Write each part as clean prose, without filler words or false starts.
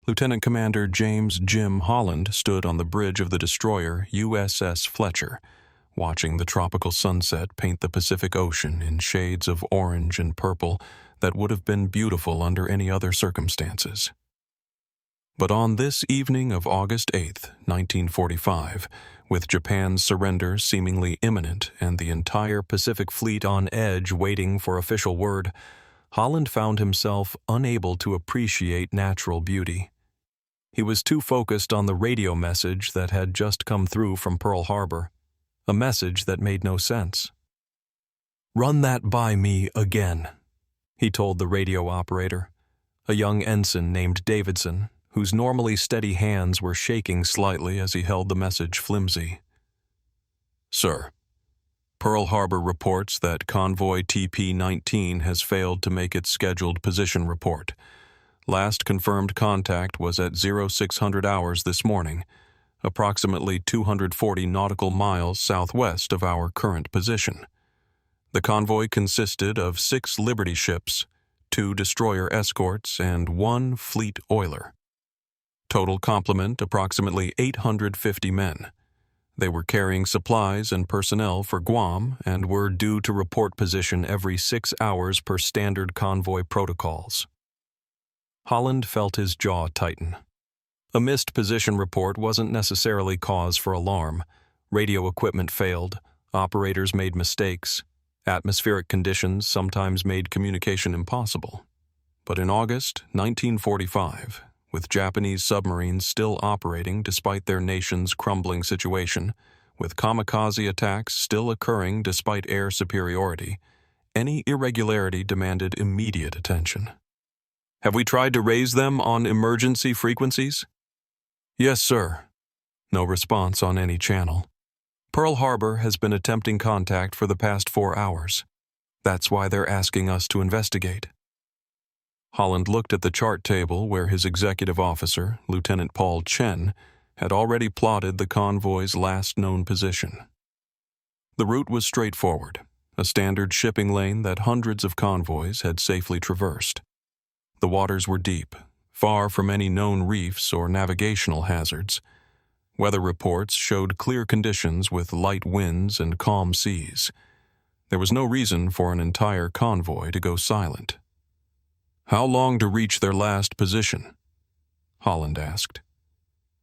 Lieutenant Commander James Jim Holland stood on the bridge of the destroyer USS Fletcher, watching the tropical sunset paint the Pacific Ocean in shades of orange and purple that would have been beautiful under any other circumstances. But on this evening of August 8, 1945, with Japan's surrender seemingly imminent and the entire Pacific Fleet on edge waiting for official word, Holland found himself unable to appreciate natural beauty. He was too focused on the radio message that had just come through from Pearl Harbor, a message that made no sense. "Run that by me again," he told the radio operator, a young ensign named Davidson, whose normally steady hands were shaking slightly as he held the message flimsy. "Sir, Pearl Harbor reports that Convoy TP-19 has failed to make its scheduled position report. Last confirmed contact was at 0600 hours this morning, approximately 240 nautical miles southwest of our current position. The convoy consisted of 6 Liberty ships, 2 destroyer escorts, and 1 fleet oiler. Total complement approximately 850 men. They were carrying supplies and personnel for Guam and were due to report position every 6 hours per standard convoy protocols." Holland felt his jaw tighten. A missed position report wasn't necessarily cause for alarm. Radio equipment failed, operators made mistakes, atmospheric conditions sometimes made communication impossible. But in August 1945, with Japanese submarines still operating despite their nation's crumbling situation, with kamikaze attacks still occurring despite air superiority, any irregularity demanded immediate attention. "Have we tried to raise them on emergency frequencies?" "Yes, sir." No response on any channel. "Pearl Harbor has been attempting contact for the past 4 hours. That's why they're asking us to investigate." Holland looked at the chart table where his executive officer, Lieutenant Paul Chen, had already plotted the convoy's last known position. The route was straightforward, a standard shipping lane that hundreds of convoys had safely traversed. The waters were deep, far from any known reefs or navigational hazards. Weather reports showed clear conditions with light winds and calm seas. There was no reason for an entire convoy to go silent. "How long to reach their last position?" Holland asked.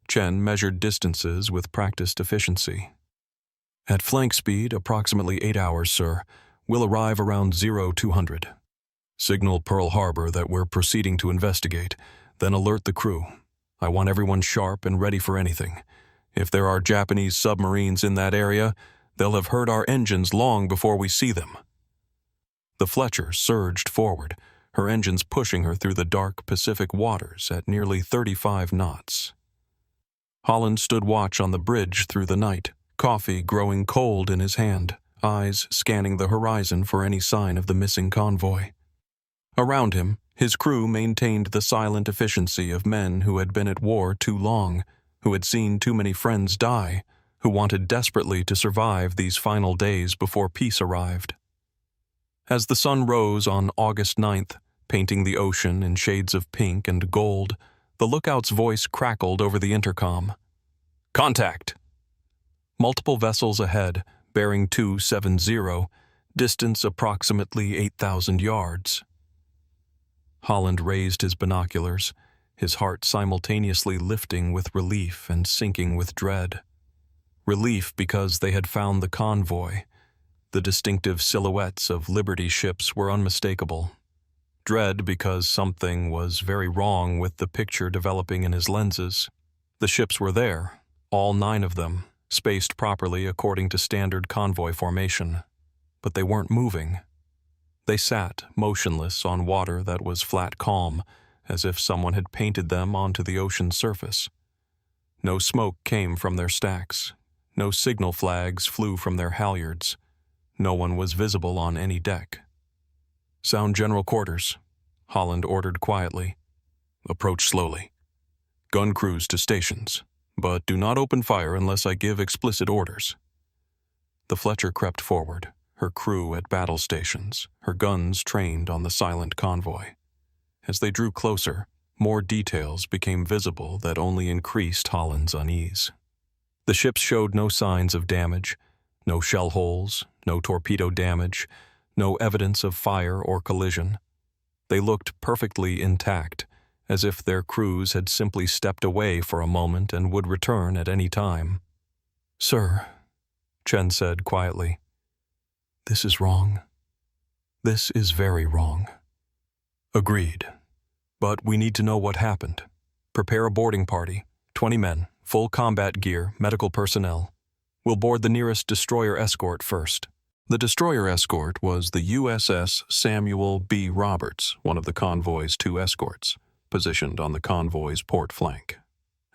Chen measured distances with practiced efficiency. "At flank speed, approximately 8 hours, sir. We'll arrive around 0200. Signal Pearl Harbor that we're proceeding to investigate, then alert the crew. I want everyone sharp and ready for anything. If there are Japanese submarines in that area, they'll have heard our engines long before we see them." The Fletcher surged forward, her engines pushing her through the dark Pacific waters at nearly 35 knots. Holland stood watch on the bridge through the night, coffee growing cold in his hand, eyes scanning the horizon for any sign of the missing convoy. Around him, his crew maintained the silent efficiency of men who had been at war too long, who had seen too many friends die, who wanted desperately to survive these final days before peace arrived. As the sun rose on August 9th, painting the ocean in shades of pink and gold, the lookout's voice crackled over the intercom. "Contact!" Multiple vessels ahead, bearing 270, distance approximately 8,000 yards. Holland raised his binoculars, his heart simultaneously lifting with relief and sinking with dread. Relief because they had found the convoy. The distinctive silhouettes of Liberty ships were unmistakable. Dread because something was very wrong with the picture developing in his lenses. The ships were there, all 9 of them, spaced properly according to standard convoy formation. But they weren't moving. They sat, motionless on water that was flat calm, as if someone had painted them onto the ocean's surface. No smoke came from their stacks. No signal flags flew from their halyards. No one was visible on any deck. "Sound general quarters," Holland ordered quietly. "Approach slowly. Gun crews to stations, but do not open fire unless I give explicit orders." The Fletcher crept forward, her crew at battle stations, her guns trained on the silent convoy. As they drew closer, More details became visible that only increased Holland's unease. The ships showed no signs of damage, no shell holes, no torpedo damage, no evidence of fire or collision. They looked perfectly intact, as if their crews had simply stepped away for a moment and would return at any time. "Sir," Chen said quietly, "this is wrong. This is very wrong." "Agreed. But we need to know what happened. Prepare a boarding party, 20 men, full combat gear, medical personnel. We'll board the nearest destroyer escort first." The destroyer escort was the USS Samuel B. Roberts, one of the convoy's 2 escorts, positioned on the convoy's port flank.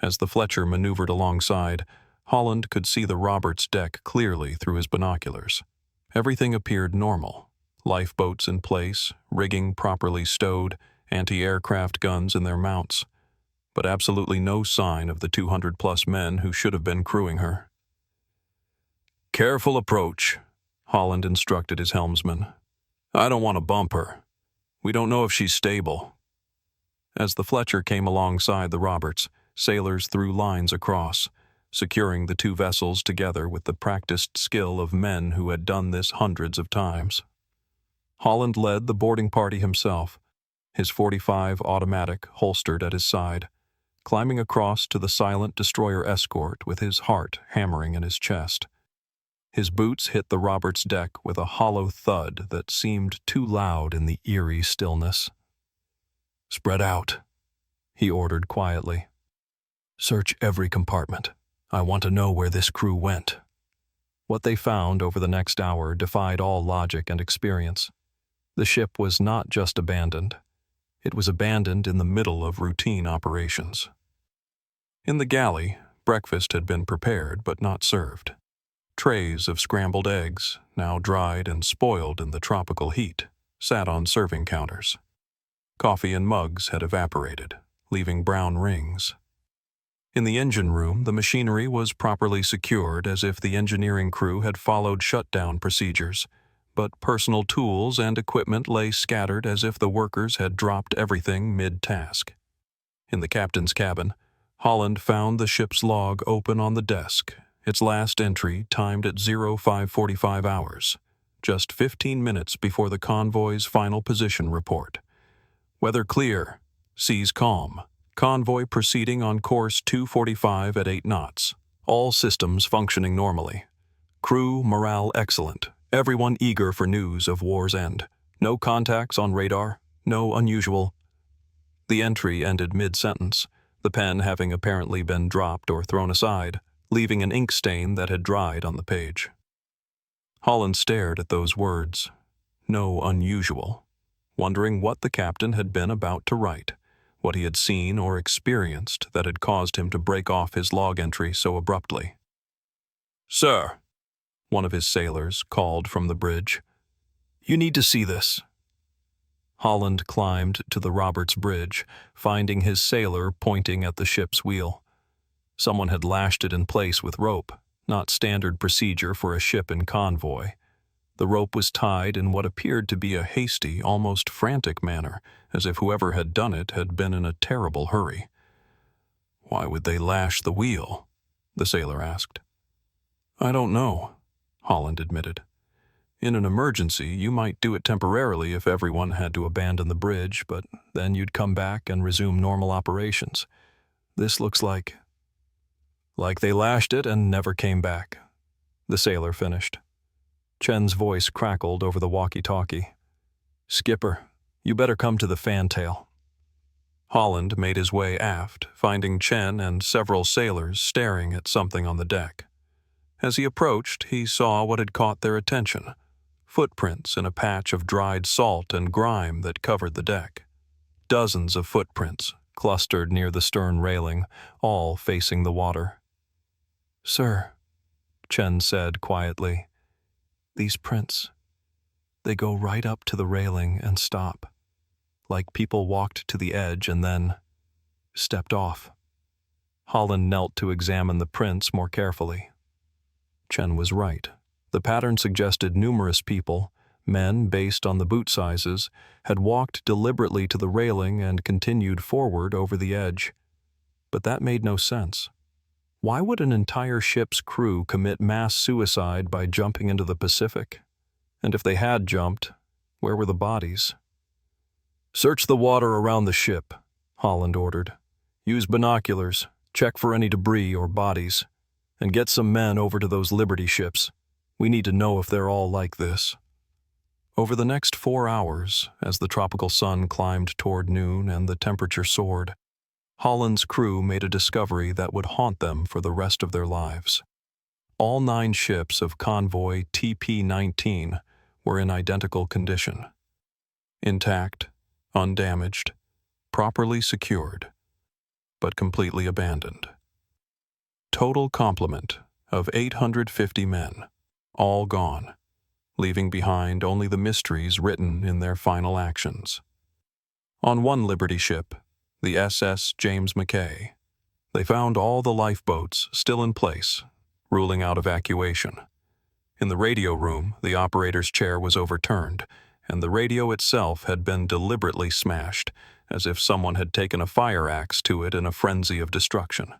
As the Fletcher maneuvered alongside, Holland could see the Roberts deck clearly through his binoculars. Everything appeared normal. Lifeboats in place, rigging properly stowed, anti-aircraft guns in their mounts, but absolutely no sign of the 200-plus men who should have been crewing her. "Careful approach," Holland instructed his helmsman. "I don't want to bump her. We don't know if she's stable." As the Fletcher came alongside the Roberts, sailors threw lines across, securing the 2 vessels together with the practiced skill of men who had done this hundreds of times. Holland led the boarding party himself, his .45 automatic holstered at his side, climbing across to the silent destroyer escort with his heart hammering in his chest. His boots hit the Roberts deck with a hollow thud that seemed too loud in the eerie stillness. "Spread out," he ordered quietly. "Search every compartment. I want to know where this crew went." What they found over the next hour defied all logic and experience. The ship was not just abandoned. It was abandoned in the middle of routine operations. In the galley, breakfast had been prepared but not served. Trays of scrambled eggs, now dried and spoiled in the tropical heat, sat on serving counters. Coffee in mugs had evaporated, leaving brown rings. In the engine room, the machinery was properly secured as if the engineering crew had followed shutdown procedures, but personal tools and equipment lay scattered as if the workers had dropped everything mid-task. In the captain's cabin, Holland found the ship's log open on the desk, its last entry timed at 0545 hours, just 15 minutes before the convoy's final position report. Weather clear, seas calm, convoy proceeding on course 245 at 8 knots, all systems functioning normally. Crew morale excellent, everyone eager for news of war's end. No contacts on radar, no unusual. The entry ended mid-sentence, the pen having apparently been dropped or thrown aside, leaving an ink stain that had dried on the page. Holland stared at those words, "no unusual," wondering what the captain had been about to write, what he had seen or experienced that had caused him to break off his log entry so abruptly. "Sir," one of his sailors called from the bridge, "you need to see this." Holland climbed to the Roberts bridge, finding his sailor pointing at the ship's wheel. Someone had lashed it in place with rope, not standard procedure for a ship in convoy. The rope was tied in what appeared to be a hasty, almost frantic manner, as if whoever had done it had been in a terrible hurry. "Why would they lash the wheel?" the sailor asked. "I don't know," Holland admitted. "In an emergency, you might do it temporarily if everyone had to abandon the bridge, but then you'd come back and resume normal operations. This looks like they lashed it and never came back," the sailor finished. Chen's voice crackled over the walkie-talkie. "Skipper, you better come to the fantail." Holland made his way aft, finding Chen and several sailors staring at something on the deck. As he approached, he saw what had caught their attention: footprints in a patch of dried salt and grime that covered the deck. Dozens of footprints, clustered near the stern railing, all facing the water. "Sir," Chen said quietly, "these prints, they go right up to the railing and stop, like people walked to the edge and then stepped off." Holland knelt to examine the prints more carefully. Chen was right. The pattern suggested numerous people, Men, based on the boot sizes, had walked deliberately to the railing and continued forward over the edge. But that made no sense. Why would an entire ship's crew commit mass suicide by jumping into the Pacific? And if they had jumped, where were the bodies? "Search the water around the ship," Holland ordered. "Use binoculars, check for any debris or bodies, and get some men over to those Liberty ships. We need to know if they're all like this." Over the next 4 hours, as the tropical sun climbed toward noon and the temperature soared, Holland's crew made a discovery that would haunt them for the rest of their lives. All 9 ships of Convoy TP-19 were in identical condition. Intact, undamaged, properly secured, but completely abandoned. Total complement of 850 men, all gone, leaving behind only the mysteries written in their final actions. On one Liberty ship, the SS James McKay, they found all the lifeboats still in place, ruling out evacuation. In the radio room, the operator's chair was overturned, and the radio itself had been deliberately smashed, as if someone had taken a fire axe to it in a frenzy of destruction.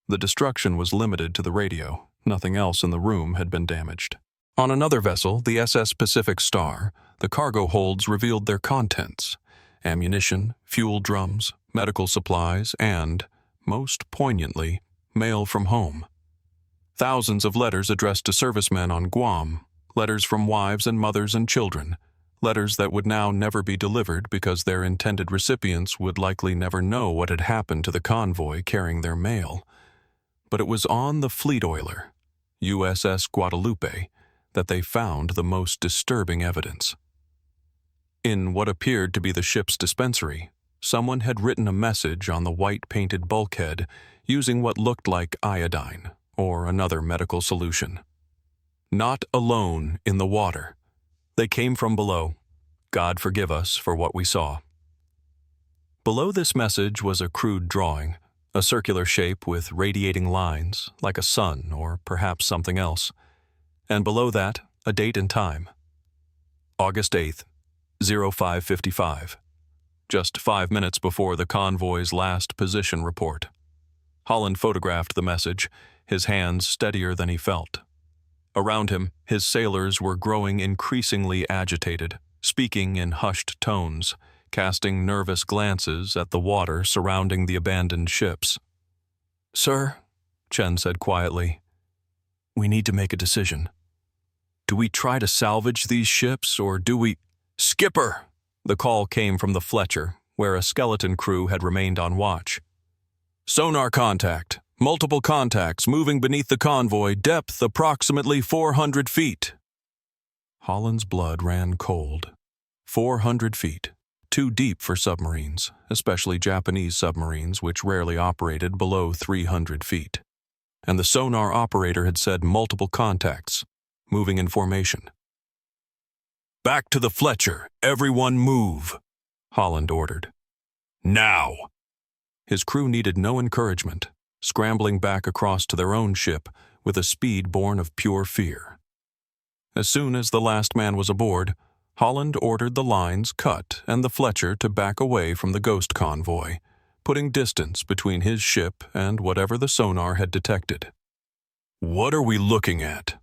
The destruction was limited to the radio. Nothing else in the room had been damaged. On another vessel, the SS Pacific Star, the cargo holds revealed their contents: ammunition, fuel drums, medical supplies, and, most poignantly, mail from home. Thousands of letters addressed to servicemen on Guam, letters from wives and mothers and children, letters that would now never be delivered because their intended recipients would likely never know what had happened to the convoy carrying their mail. But it was on the fleet oiler, USS Guadalupe, that they found the most disturbing evidence. In what appeared to be the ship's dispensary, someone had written a message on the white-painted bulkhead using what looked like iodine or another medical solution. "Not alone in the water. They came from below. God forgive us for what we saw." Below this message was a crude drawing, a circular shape with radiating lines, like a sun or perhaps something else. And below that, a date and time. August 8th, 05:55. Just 5 minutes before the convoy's last position report. Holland photographed the message, his hands steadier than he felt. Around him, his sailors were growing increasingly agitated, speaking in hushed tones, casting nervous glances at the water surrounding the abandoned ships. "Sir," Chen said quietly, "we need to make a decision. Do we try to salvage these ships, or do we—" "Skipper!" The call came from the Fletcher, where a skeleton crew had remained on watch. "Sonar contact. Multiple contacts moving beneath the convoy, depth approximately 400 feet. Holland's blood ran cold. 400 feet. Too deep for submarines, especially Japanese submarines which rarely operated below 300 feet. And the sonar operator had said multiple contacts, moving in formation. "Back to the Fletcher. Everyone move," Holland ordered. "Now!" His crew needed no encouragement, scrambling back across to their own ship with a speed born of pure fear. As soon as the last man was aboard, Holland ordered the lines cut and the Fletcher to back away from the ghost convoy, putting distance between his ship and whatever the sonar had detected. "What are we looking at?"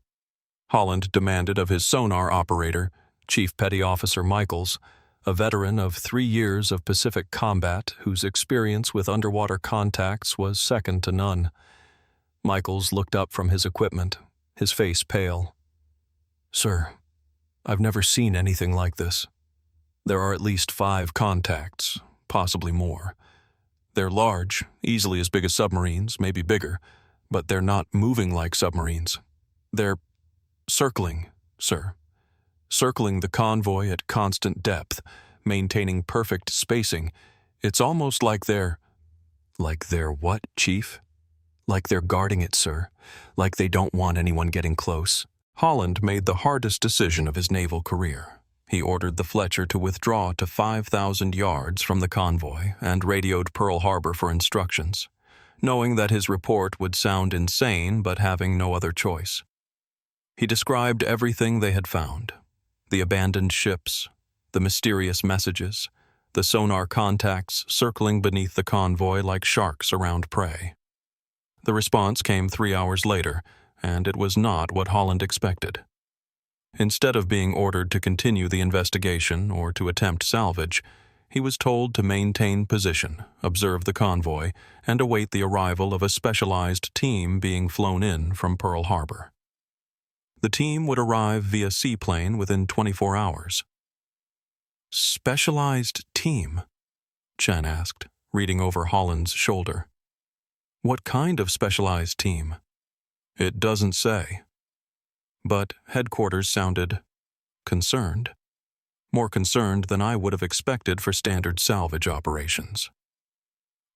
Holland demanded of his sonar operator, Chief Petty Officer Michaels, a veteran of 3 years of Pacific combat whose experience with underwater contacts was second to none. Michaels looked up from his equipment, his face pale. "Sir, I've never seen anything like this. There are at least 5 contacts, possibly more. They're large, easily as big as submarines, maybe bigger, but they're not moving like submarines. They're circling, sir. Circling the convoy at constant depth, maintaining perfect spacing. It's almost like they're—" "Like they're what, Chief?" "Like they're guarding it, sir. Like they don't want anyone getting close." Holland made the hardest decision of his naval career. He ordered the Fletcher to withdraw to 5,000 yards from the convoy and radioed Pearl Harbor for instructions, knowing that his report would sound insane but having no other choice. He described everything they had found. The abandoned ships, the mysterious messages, the sonar contacts circling beneath the convoy like sharks around prey. The response came 3 hours later, and it was not what Holland expected. Instead of being ordered to continue the investigation or to attempt salvage, he was told to maintain position, observe the convoy, and await the arrival of a specialized team being flown in from Pearl Harbor. The team would arrive via seaplane within 24 hours. "Specialized team?" Chen asked, reading over Holland's shoulder. "What kind of specialized team?" "It doesn't say." But headquarters sounded concerned. More concerned than I would have expected for standard salvage operations.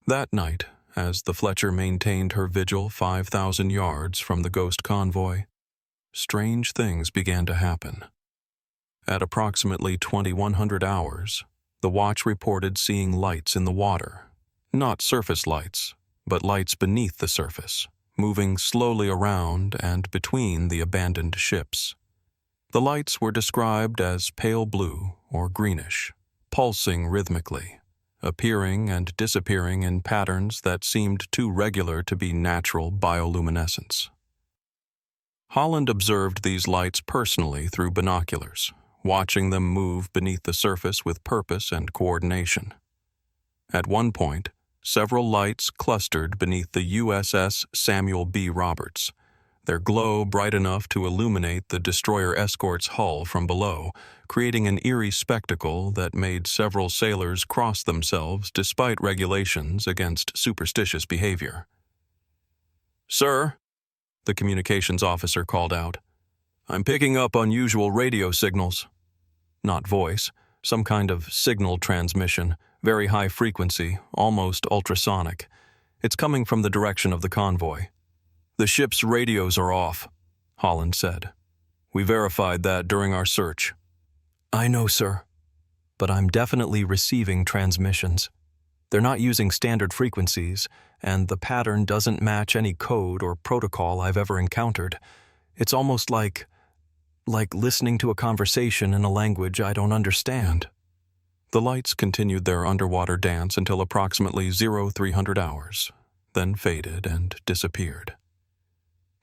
That night, as the Fletcher maintained her vigil 5,000 yards from the ghost convoy, strange things began to happen. At approximately 2100 hours, the watch reported seeing lights in the water. Not surface lights, but lights beneath the surface, moving slowly around and between the abandoned ships. The lights were described as pale blue or greenish, pulsing rhythmically, appearing and disappearing in patterns that seemed too regular to be natural bioluminescence. Holland observed these lights personally through binoculars, watching them move beneath the surface with purpose and coordination. At one point, several lights clustered beneath the USS Samuel B. Roberts, their glow bright enough to illuminate the destroyer escort's hull from below, creating an eerie spectacle that made several sailors cross themselves despite regulations against superstitious behavior. "Sir," the communications officer called out, "I'm picking up unusual radio signals." Not voice, some kind of signal transmission, very high frequency, almost ultrasonic. It's coming from the direction of the convoy. "The ship's radios are off," Holland said. "We verified that during our search." "I know, sir, but I'm definitely receiving transmissions. They're not using standard frequencies, and the pattern doesn't match any code or protocol I've ever encountered. It's almost like listening to a conversation in a language I don't understand." The lights continued their underwater dance until approximately 0300 hours, then faded and disappeared.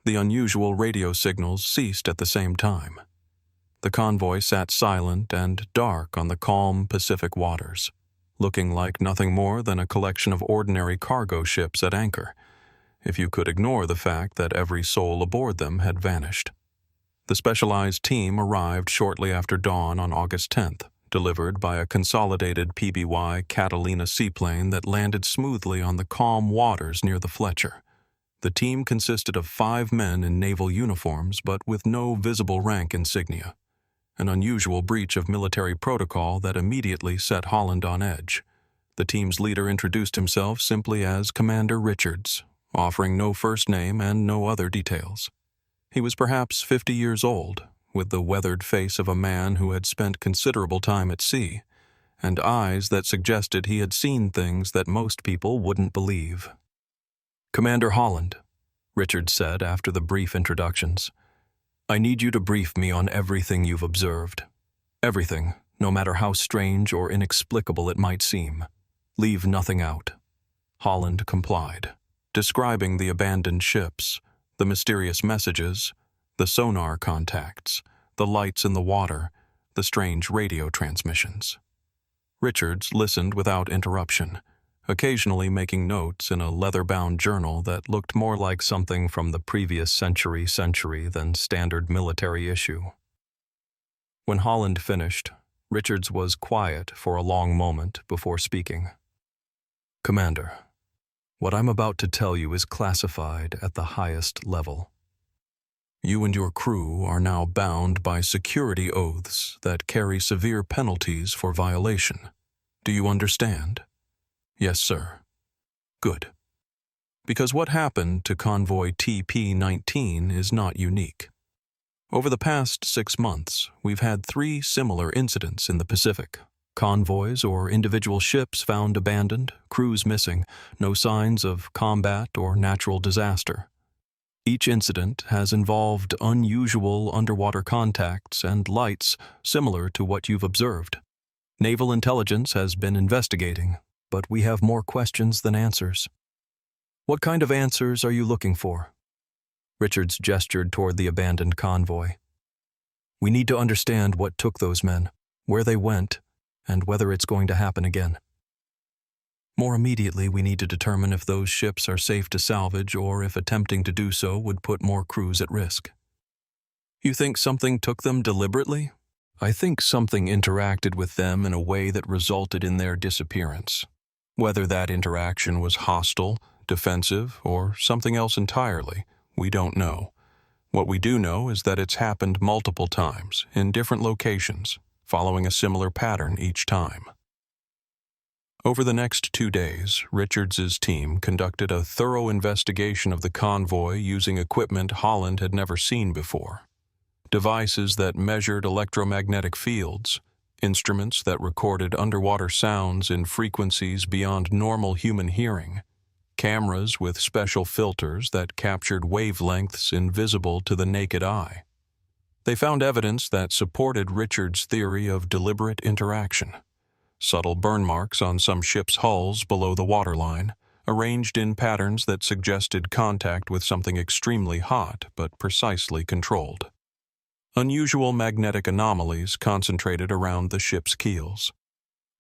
The unusual radio signals ceased at the same time. The convoy sat silent and dark on the calm Pacific waters, looking like nothing more than a collection of ordinary cargo ships at anchor, if you could ignore the fact that every soul aboard them had vanished. The specialized team arrived shortly after dawn on August 10th, delivered by a consolidated PBY Catalina seaplane that landed smoothly on the calm waters near the Fletcher. The team consisted of 5 men in naval uniforms but with no visible rank insignia, an unusual breach of military protocol that immediately set Holland on edge. The team's leader introduced himself simply as Commander Richards, offering no first name and no other details. He was perhaps 50 years old, with the weathered face of a man who had spent considerable time at sea, and eyes that suggested he had seen things that most people wouldn't believe. "Commander Holland," Richards said after the brief introductions, "I need you to brief me on everything you've observed. Everything, no matter how strange or inexplicable it might seem. Leave nothing out." Holland complied, describing the abandoned ships, the mysterious messages, the sonar contacts, the lights in the water, the strange radio transmissions. Richards listened without interruption, occasionally making notes in a leather-bound journal that looked more like something from the previous century than standard military issue. When Holland finished, Richards was quiet for a long moment before speaking. "Commander, what I'm about to tell you is classified at the highest level. You and your crew are now bound by security oaths that carry severe penalties for violation. Do you understand?" "Yes, sir." "Good. Because what happened to convoy TP-19 is not unique. Over the past 6 months, we've had 3 similar incidents in the Pacific. Convoys or individual ships found abandoned, crews missing, no signs of combat or natural disaster. Each incident has involved unusual underwater contacts and lights similar to what you've observed. Naval intelligence has been investigating, but we have more questions than answers. What kind of answers are you looking for? Richards gestured toward the abandoned convoy. We need to understand what took those men, where they went, and whether it's going to happen again. More immediately, we need to determine if those ships are safe to salvage or if attempting to do so would put more crews at risk. You think something took them deliberately? I think something interacted with them in a way that resulted in their disappearance. Whether that interaction was hostile, defensive, or something else entirely, we don't know. What we do know is that it's happened multiple times, in different locations, following a similar pattern each time. Over the next 2 days, Richards's team conducted a thorough investigation of the convoy using equipment Holland had never seen before. Devices that measured electromagnetic fields, instruments that recorded underwater sounds in frequencies beyond normal human hearing, cameras with special filters that captured wavelengths invisible to the naked eye. They found evidence that supported Richards' theory of deliberate interaction. Subtle burn marks on some ships' hulls below the waterline, arranged in patterns that suggested contact with something extremely hot but precisely controlled. Unusual magnetic anomalies concentrated around the ship's keels.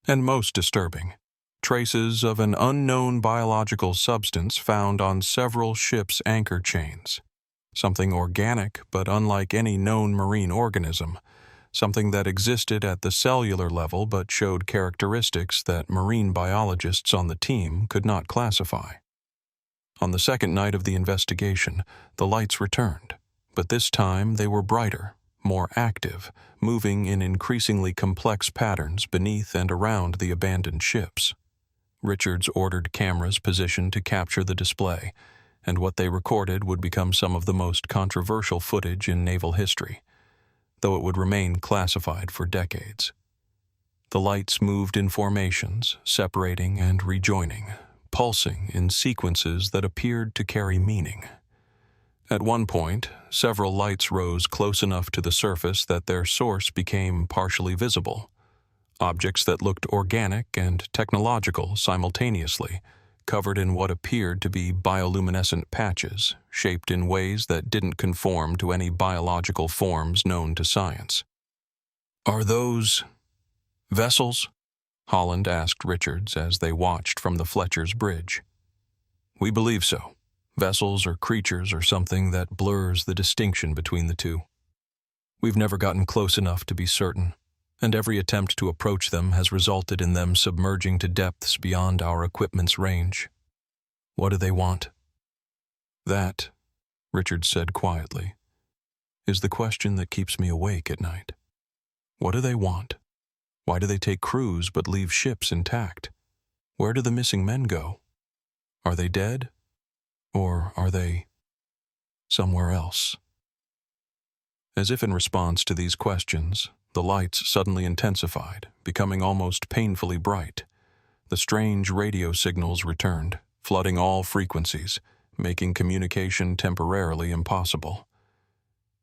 And most disturbing, traces of an unknown biological substance found on several ships' anchor chains. Something organic but unlike any known marine organism, something that existed at the cellular level but showed characteristics that marine biologists on the team could not classify. On the second night of the investigation, the lights returned, but this time they were brighter, more active, moving in increasingly complex patterns beneath and around the abandoned ships. Richards ordered cameras positioned to capture the display, and what they recorded would become some of the most controversial footage in naval history, though it would remain classified for decades. The lights moved in formations, separating and rejoining, pulsing in sequences that appeared to carry meaning. At one point, several lights rose close enough to the surface that their source became partially visible. Objects that looked organic and technological simultaneously, covered in what appeared to be bioluminescent patches, shaped in ways that didn't conform to any biological forms known to science. Are those vessels? Holland asked Richards as they watched from the Fletcher's bridge. We believe so. Vessels or creatures or something that blurs the distinction between the two. We've never gotten close enough to be certain, and every attempt to approach them has resulted in them submerging to depths beyond our equipment's range. What do they want? That, Richards said quietly, is the question that keeps me awake at night. What do they want? Why do they take crews but leave ships intact? Where do the missing men go? Are they dead? Or are they somewhere else? As if in response to these questions, the lights suddenly intensified, becoming almost painfully bright. The strange radio signals returned, flooding all frequencies, making communication temporarily impossible.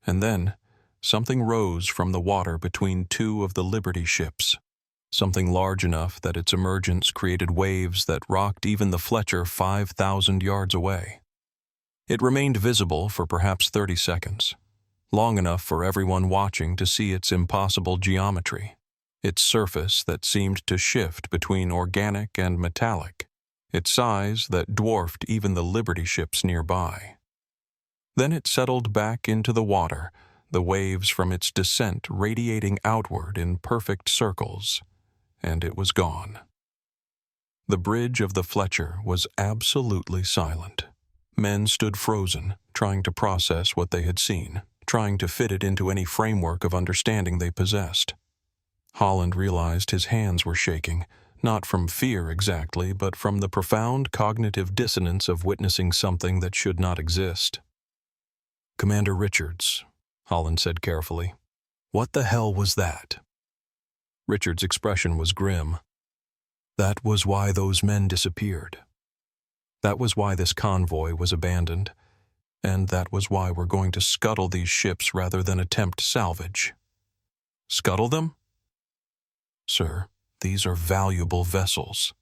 And then, something rose from the water between two of the Liberty ships, something large enough that its emergence created waves that rocked even the Fletcher 5,000 yards away. It remained visible for perhaps 30 seconds, long enough for everyone watching to see its impossible geometry, its surface that seemed to shift between organic and metallic, its size that dwarfed even the Liberty ships nearby. Then it settled back into the water, the waves from its descent radiating outward in perfect circles, and it was gone. The bridge of the Fletcher was absolutely silent. Men stood frozen, trying to process what they had seen, trying to fit it into any framework of understanding they possessed. Holland realized his hands were shaking, not from fear exactly, but from the profound cognitive dissonance of witnessing something that should not exist. Commander Richards, Holland said carefully, what the hell was that? Richards' expression was grim. That was why those men disappeared. That was why this convoy was abandoned. And that was why we're going to scuttle these ships rather than attempt salvage. Scuttle them? Sir, these are valuable vessels.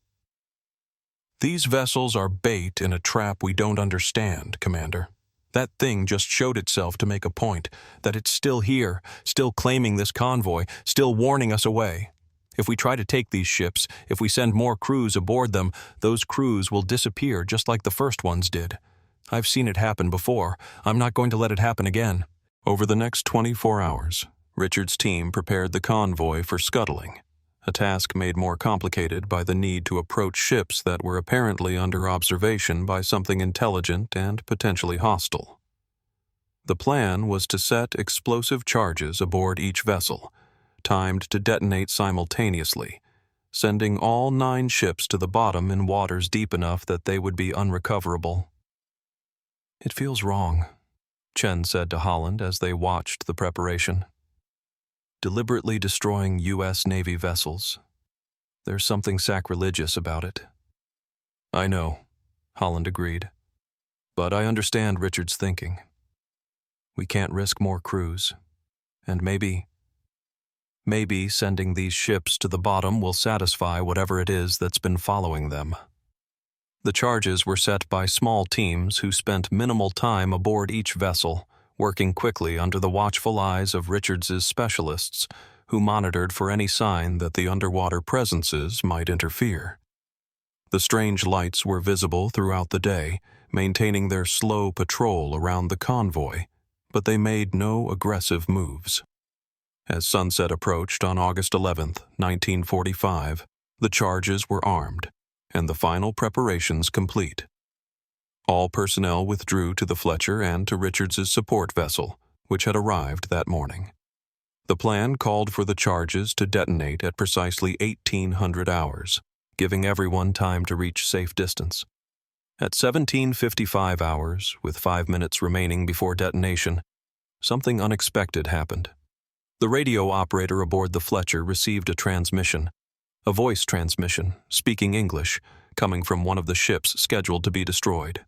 These vessels are bait in a trap we don't understand, Commander. That thing just showed itself to make a point, that it's still here, still claiming this convoy, still warning us away. If we try to take these ships, if we send more crews aboard them, those crews will disappear just like the first ones did. I've seen it happen before. I'm not going to let it happen again. Over the next 24 hours, Richard's team prepared the convoy for scuttling, a task made more complicated by the need to approach ships that were apparently under observation by something intelligent and potentially hostile. The plan was to set explosive charges aboard each vessel, timed to detonate simultaneously, sending all 9 ships to the bottom in waters deep enough that they would be unrecoverable. It feels wrong, Chen said to Holland as they watched the preparation. Deliberately destroying U.S. Navy vessels. There's something sacrilegious about it. I know, Holland agreed. But I understand Richard's thinking. We can't risk more crews. And maybe sending these ships to the bottom will satisfy whatever it is that's been following them. The charges were set by small teams who spent minimal time aboard each vessel, working quickly under the watchful eyes of Richards's specialists, who monitored for any sign that the underwater presences might interfere. The strange lights were visible throughout the day, maintaining their slow patrol around the convoy, but they made no aggressive moves. As sunset approached on August 11, 1945, the charges were armed, and the final preparations complete. All personnel withdrew to the Fletcher and to Richards's support vessel, which had arrived that morning. The plan called for the charges to detonate at precisely 1800 hours, giving everyone time to reach safe distance. At 1755 hours, with 5 minutes remaining before detonation, something unexpected happened. The radio operator aboard the Fletcher received a transmission, a voice transmission, speaking English, coming from one of the ships scheduled to be destroyed.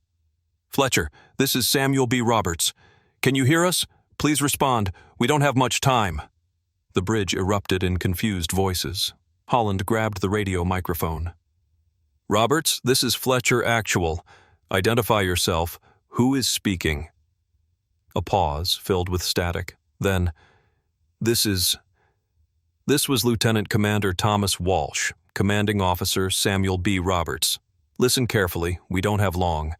Fletcher, this is Samuel B. Roberts. Can you hear us? Please respond. We don't have much time. The bridge erupted in confused voices. Holland grabbed the radio microphone. Roberts, this is Fletcher Actual. Identify yourself. Who is speaking? A pause filled with static. Then, This was Lieutenant Commander Thomas Walsh, Commanding Officer Samuel B. Roberts. Listen carefully, we don't have long.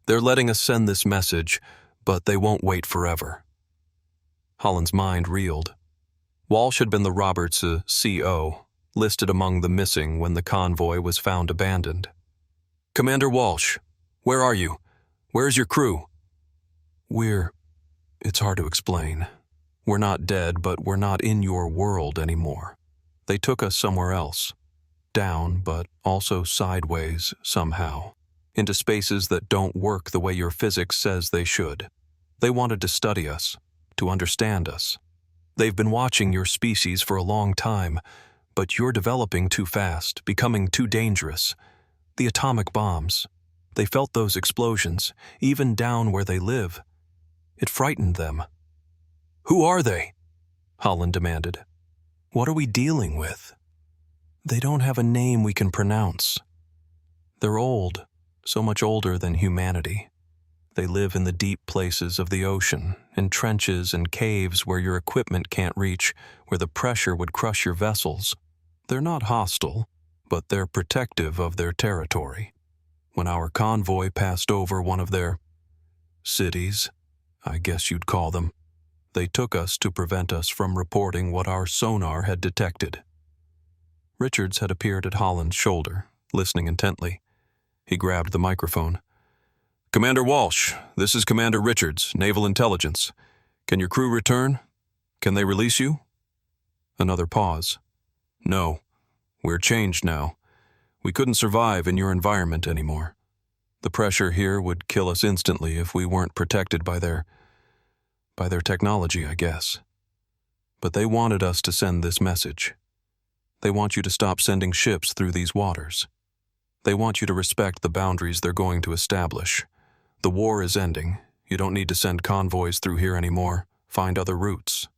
They're letting us send this message, but they won't wait forever. Holland's mind reeled. Walsh had been the Roberts' CO, listed among the missing when the convoy was found abandoned. Commander Walsh, where are you? Where's your crew? It's hard to explain. We're not dead, but we're not in your world anymore. They took us somewhere else. Down, but also sideways, somehow. Into spaces that don't work the way your physics says they should. They wanted to study us, to understand us. They've been watching your species for a long time, but you're developing too fast, becoming too dangerous. The atomic bombs. They felt those explosions, even down where they live. It frightened them. Who are they? Holland demanded. What are we dealing with? They don't have a name we can pronounce. They're old, so much older than humanity. They live in the deep places of the ocean, in trenches and caves where your equipment can't reach, where the pressure would crush your vessels. They're not hostile, but they're protective of their territory. When our convoy passed over one of their cities, I guess you'd call them, they took us to prevent us from reporting what our sonar had detected. Richards had appeared at Holland's shoulder, listening intently. He grabbed the microphone. Commander Walsh, this is Commander Richards, Naval Intelligence. Can your crew return? Can they release you? Another pause. No. We're changed now. We couldn't survive in your environment anymore. The pressure here would kill us instantly if we weren't protected by their technology, I guess. But they wanted us to send this message. They want you to stop sending ships through these waters. They want you to respect the boundaries they're going to establish. The war is ending. You don't need to send convoys through here anymore. Find other routes."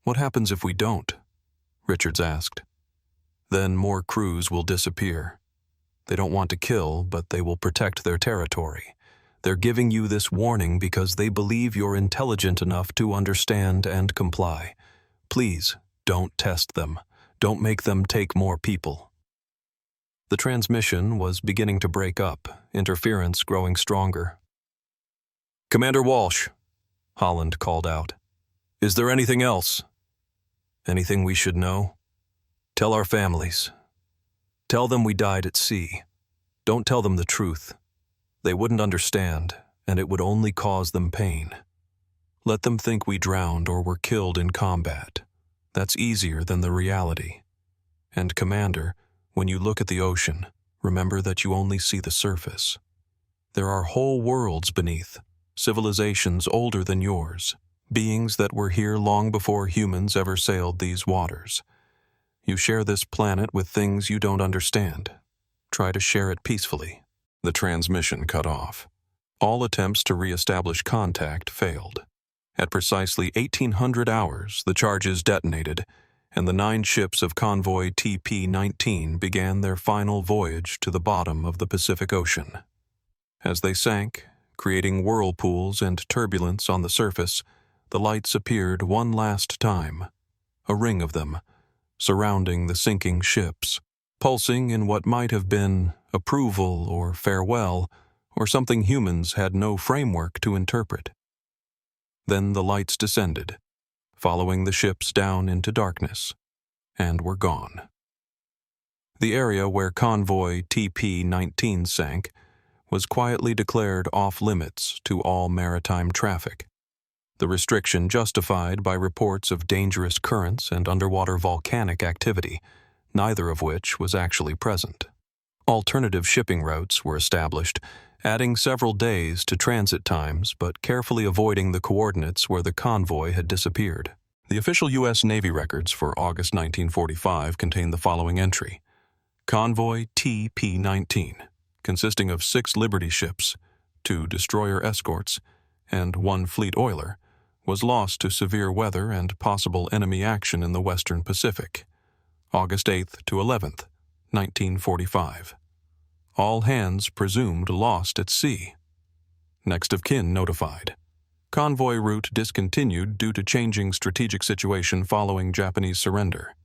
"What happens if we don't?" Richards asked. "Then more crews will disappear. They don't want to kill, but they will protect their territory. They're giving you this warning because they believe you're intelligent enough to understand and comply. Please, don't test them. Don't make them take more people." The transmission was beginning to break up, interference growing stronger. "Commander Walsh," Holland called out. "Is there anything else? Anything we should know? Tell our families. Tell them we died at sea. Don't tell them the truth. They wouldn't understand, and it would only cause them pain. Let them think we drowned or were killed in combat. That's easier than the reality. And Commander, when you look at the ocean, remember that you only see the surface. There are whole worlds beneath, civilizations older than yours, beings that were here long before humans ever sailed these waters. You share this planet with things you don't understand. Try to share it peacefully." The transmission cut off. All attempts to re-establish contact failed. At precisely 1800 hours, the charges detonated, and the 9 ships of Convoy TP-19 began their final voyage to the bottom of the Pacific Ocean. As they sank, creating whirlpools and turbulence on the surface, the lights appeared one last time, a ring of them, surrounding the sinking ships, pulsing in what might have been approval or farewell, or something humans had no framework to interpret. Then the lights descended, following the ships down into darkness, and were gone. The area where Convoy TP-19 sank was quietly declared off-limits to all maritime traffic, the restriction justified by reports of dangerous currents and underwater volcanic activity, neither of which was actually present. Alternative shipping routes were established, adding several days to transit times but carefully avoiding the coordinates where the convoy had disappeared. The official U.S. Navy records for August 1945 contain the following entry: Convoy TP-19, consisting of 6 Liberty ships, 2 destroyer escorts, and 1 fleet oiler, was lost to severe weather and possible enemy action in the Western Pacific, August 8th to 11th, 1945. All hands presumed lost at sea. Next of kin notified. Convoy route discontinued due to changing strategic situation following Japanese surrender.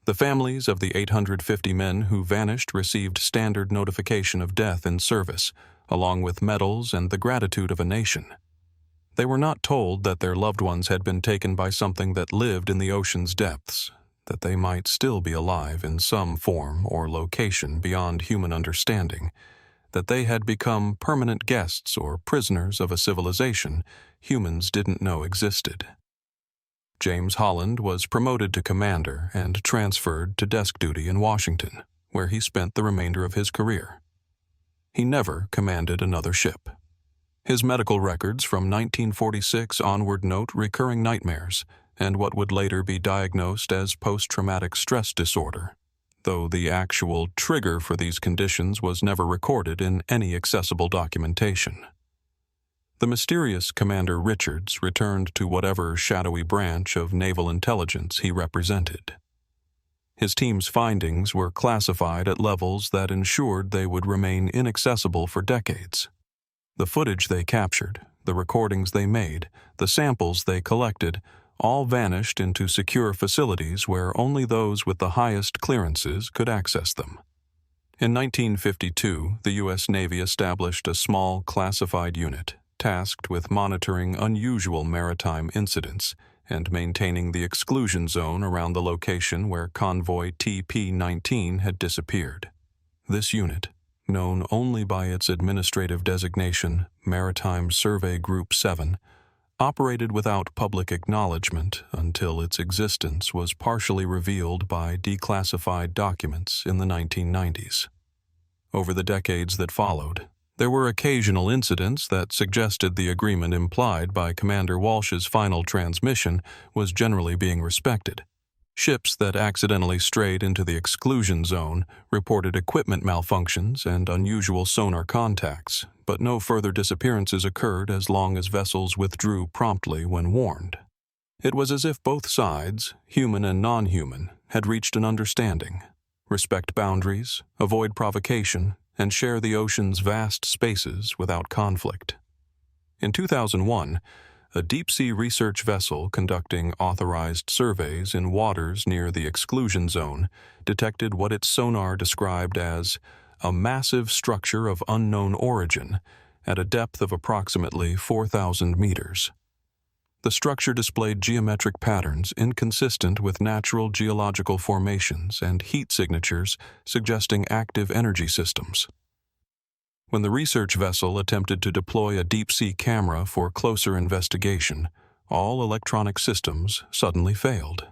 The families of the 850 men who vanished received standard notification of death in service, along with medals and the gratitude of a nation. They were not told that their loved ones had been taken by something that lived in the ocean's depths, that they might still be alive in some form or location beyond human understanding, that they had become permanent guests or prisoners of a civilization humans didn't know existed. James Holland was promoted to commander and transferred to desk duty in Washington, where he spent the remainder of his career. He never commanded another ship. His medical records from 1946 onward note recurring nightmares and what would later be diagnosed as post-traumatic stress disorder, though the actual trigger for these conditions was never recorded in any accessible documentation. The mysterious Commander Richards returned to whatever shadowy branch of naval intelligence he represented. His team's findings were classified at levels that ensured they would remain inaccessible for decades. The footage they captured, the recordings they made, the samples they collected, all vanished into secure facilities where only those with the highest clearances could access them. In 1952, the U.S. Navy established a small classified unit tasked with monitoring unusual maritime incidents and maintaining the exclusion zone around the location where Convoy TP-19 had disappeared. This unit, known only by its administrative designation Maritime Survey Group 7, operated without public acknowledgement until its existence was partially revealed by declassified documents in the 1990s. Over the decades that followed, there were occasional incidents that suggested the agreement implied by Commander Walsh's final transmission was generally being respected. Ships that accidentally strayed into the exclusion zone reported equipment malfunctions and unusual sonar contacts, but no further disappearances occurred as long as vessels withdrew promptly when warned. It was as if both sides, human and non-human, had reached an understanding. Respect boundaries, avoid provocation, and share the ocean's vast spaces without conflict. In 2001, a deep-sea research vessel conducting authorized surveys in waters near the exclusion zone detected what its sonar described as a massive structure of unknown origin at a depth of approximately 4,000 meters. The structure displayed geometric patterns inconsistent with natural geological formations and heat signatures suggesting active energy systems. When the research vessel attempted to deploy a deep-sea camera for closer investigation, all electronic systems suddenly failed.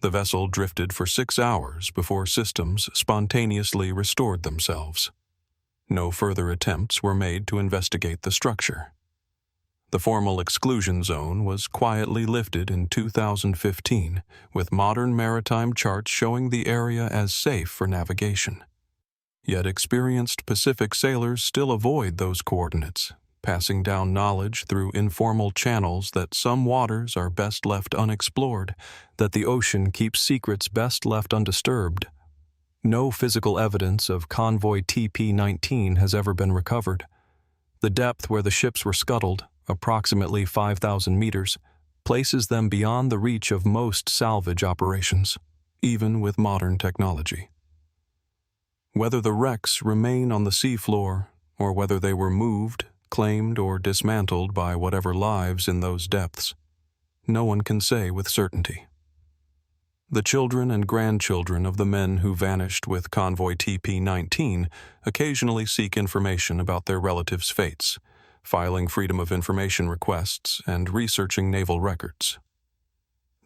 The vessel drifted for 6 hours before systems spontaneously restored themselves. No further attempts were made to investigate the structure. The formal exclusion zone was quietly lifted in 2015, with modern maritime charts showing the area as safe for navigation. Yet experienced Pacific sailors still avoid those coordinates, passing down knowledge through informal channels that some waters are best left unexplored, that the ocean keeps secrets best left undisturbed. No physical evidence of Convoy TP-19 has ever been recovered. The depth where the ships were scuttled, approximately 5,000 meters, places them beyond the reach of most salvage operations, even with modern technology. Whether the wrecks remain on the seafloor, or whether they were moved, claimed, or dismantled by whatever lives in those depths, no one can say with certainty. The children and grandchildren of the men who vanished with Convoy TP-19 occasionally seek information about their relatives' fates, filing Freedom of Information requests and researching naval records.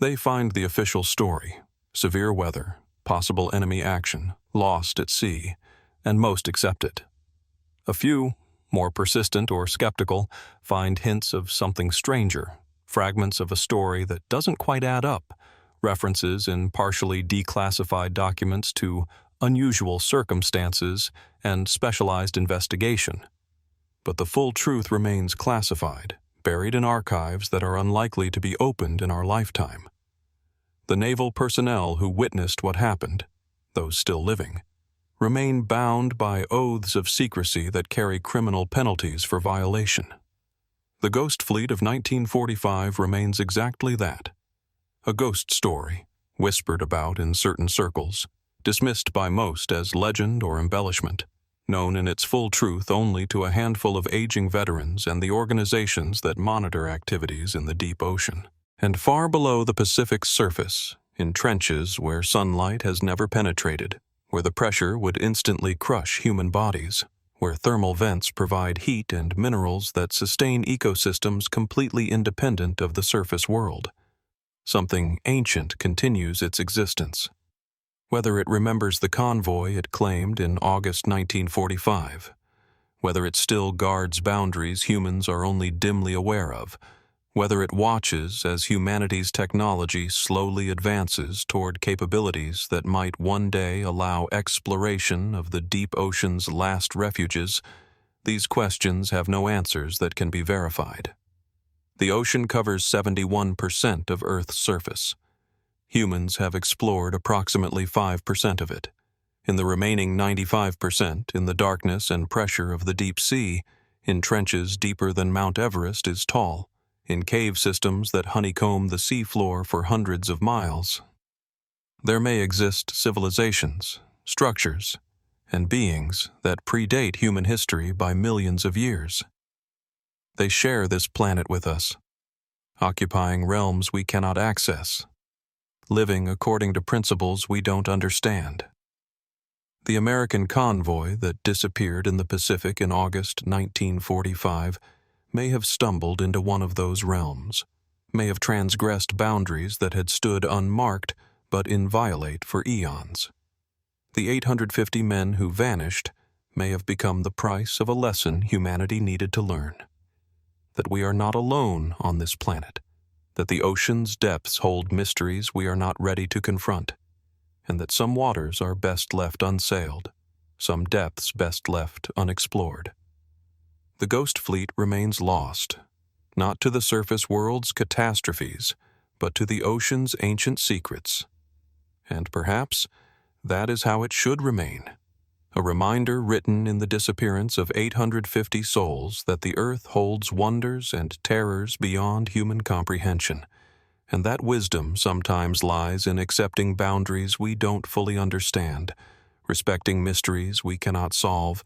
They find the official story, severe weather, possible enemy action, lost at sea, and most accept it. A few, more persistent or skeptical, find hints of something stranger, fragments of a story that doesn't quite add up, references in partially declassified documents to unusual circumstances and specialized investigation. But the full truth remains classified, buried in archives that are unlikely to be opened in our lifetime. The naval personnel who witnessed what happened, those still living, remain bound by oaths of secrecy that carry criminal penalties for violation. The Ghost Fleet of 1945 remains exactly that, a ghost story, whispered about in certain circles, dismissed by most as legend or embellishment, known in its full truth only to a handful of aging veterans and the organizations that monitor activities in the deep ocean. And far below the Pacific's surface, in trenches where sunlight has never penetrated, where the pressure would instantly crush human bodies, where thermal vents provide heat and minerals that sustain ecosystems completely independent of the surface world, something ancient continues its existence. Whether it remembers the convoy it claimed in August 1945, whether it still guards boundaries humans are only dimly aware of, whether it watches as humanity's technology slowly advances toward capabilities that might one day allow exploration of the deep ocean's last refuges, these questions have no answers that can be verified. The ocean covers 71% of Earth's surface. Humans have explored approximately 5% of it. In the remaining 95%, in the darkness and pressure of the deep sea, in trenches deeper than Mount Everest is tall, in cave systems that honeycomb the seafloor for hundreds of miles. There may exist civilizations, structures, and beings that predate human history by millions of years. They share this planet with us, occupying realms we cannot access, living according to principles we don't understand. The American convoy that disappeared in the Pacific in August 1945 may have stumbled into one of those realms, may have transgressed boundaries that had stood unmarked but inviolate for eons. The 850 men who vanished may have become the price of a lesson humanity needed to learn. That we are not alone on this planet, that the ocean's depths hold mysteries we are not ready to confront, and that some waters are best left unsailed, some depths best left unexplored. The Ghost Fleet remains lost, not to the surface world's catastrophes, but to the ocean's ancient secrets. And perhaps that is how it should remain, a reminder written in the disappearance of 850 souls that the earth holds wonders and terrors beyond human comprehension, and that wisdom sometimes lies in accepting boundaries we don't fully understand, respecting mysteries we cannot solve,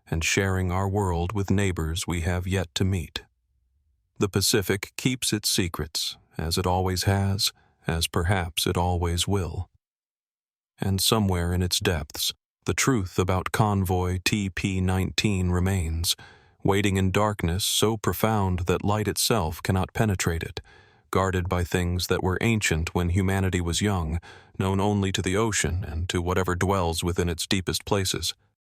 and sharing our world with neighbors we have yet to meet. The Pacific keeps its secrets, as it always has, as perhaps it always will. And somewhere in its depths, the truth about Convoy TP-19 remains, waiting in darkness so profound that light itself cannot penetrate it, guarded by things that were ancient when humanity was young, known only to the ocean and to whatever dwells within its deepest places.